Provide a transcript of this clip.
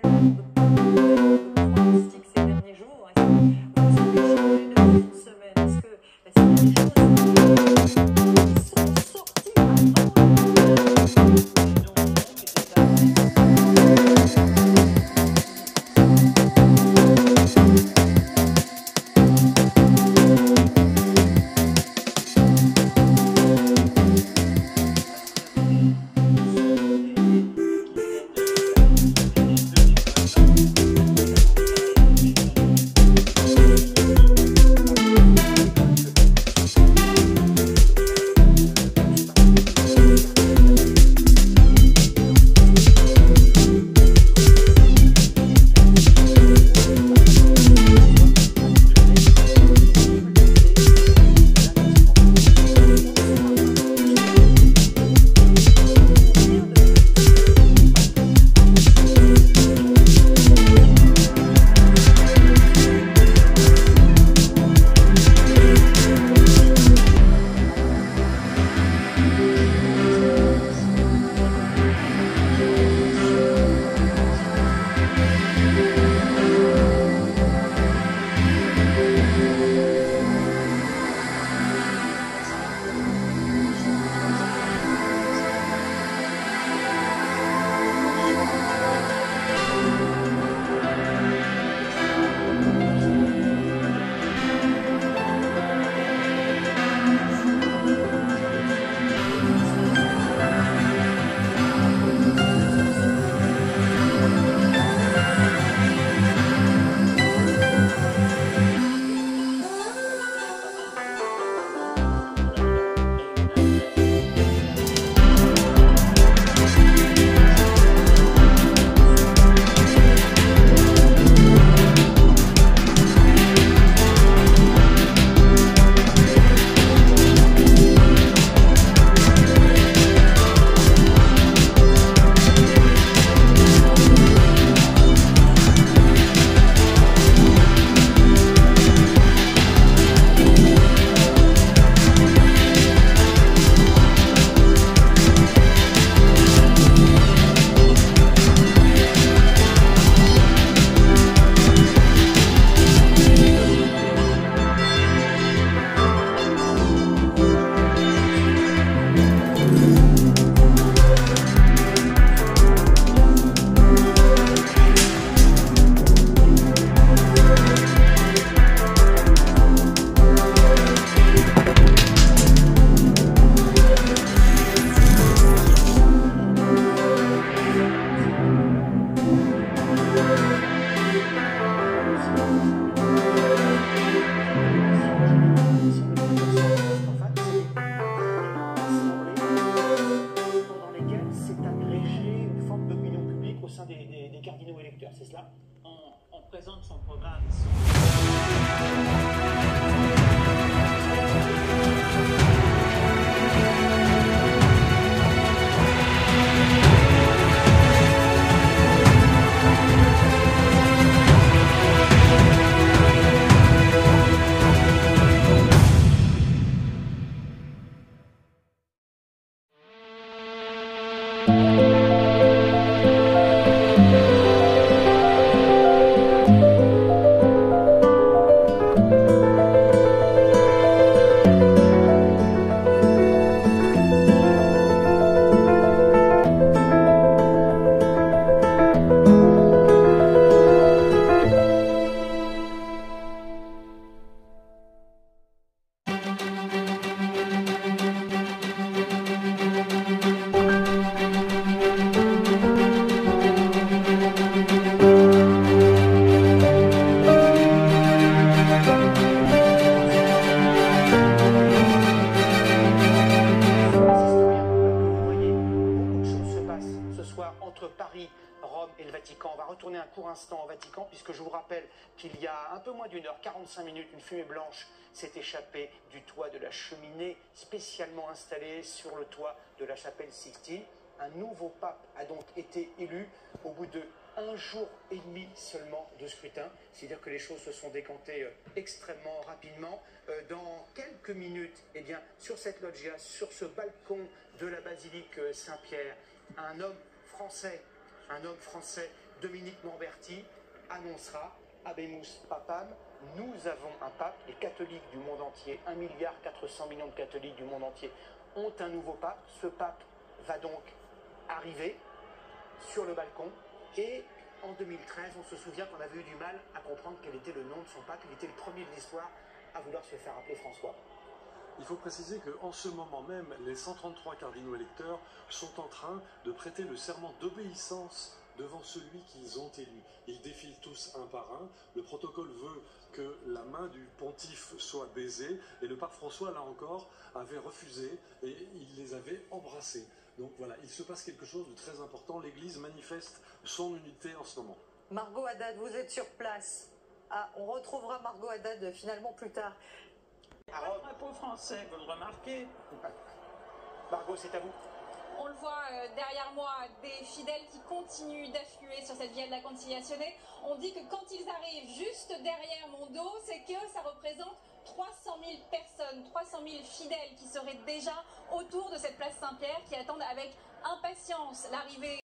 pronostic ces derniers jours. Est-ce que vous avez changé depuis une semaine? Est-ce que les choses sont sorties des cardinaux électeurs, c'est cela? On présente son programme. Entre Paris, Rome et le Vatican. On va retourner un court instant au Vatican puisque je vous rappelle qu'il y a un peu moins d'une heure, 45 minutes, une fumée blanche s'est échappée du toit de la cheminée spécialement installée sur le toit de la chapelle Sixtine. Un nouveau pape a donc été élu au bout de 1 jour et demi seulement de scrutin. C'est-à-dire que les choses se sont décantées extrêmement rapidement. Dans quelques minutes, eh bien, sur cette loggia, sur ce balcon de la basilique Saint-Pierre, un homme français Dominique Morberti annoncera Habemus Papam. Nous avons un pape, les catholiques du monde entier, 1,4 milliard de catholiques du monde entier ont un nouveau pape. Ce pape va donc arriver sur le balcon et en 2013, on se souvient qu'on avait eu du mal à comprendre quel était le nom de son pape. Il était le premier de l'histoire à vouloir se faire appeler François. Il faut préciser qu'en ce moment même, les 133 cardinaux électeurs sont en train de prêter le serment d'obéissance devant celui qu'ils ont élu. Ils défilent tous un par un. Le protocole veut que la main du pontife soit baisée et le pape François, là encore, avait refusé et il les avait embrassés. Donc voilà, il se passe quelque chose de très important. L'Église manifeste son unité en ce moment. Margot Haddad, vous êtes sur place. Ah, on retrouvera Margot Haddad finalement plus tard. Le drapeau français, vous le remarquez? Margot, c'est à vous. On le voit derrière moi, des fidèles qui continuent d'affluer sur cette via de la Conciliazione. On dit que quand ils arrivent juste derrière mon dos, c'est que ça représente 300 000 personnes, 300 000 fidèles qui seraient déjà autour de cette place Saint-Pierre, qui attendent avec impatience l'arrivée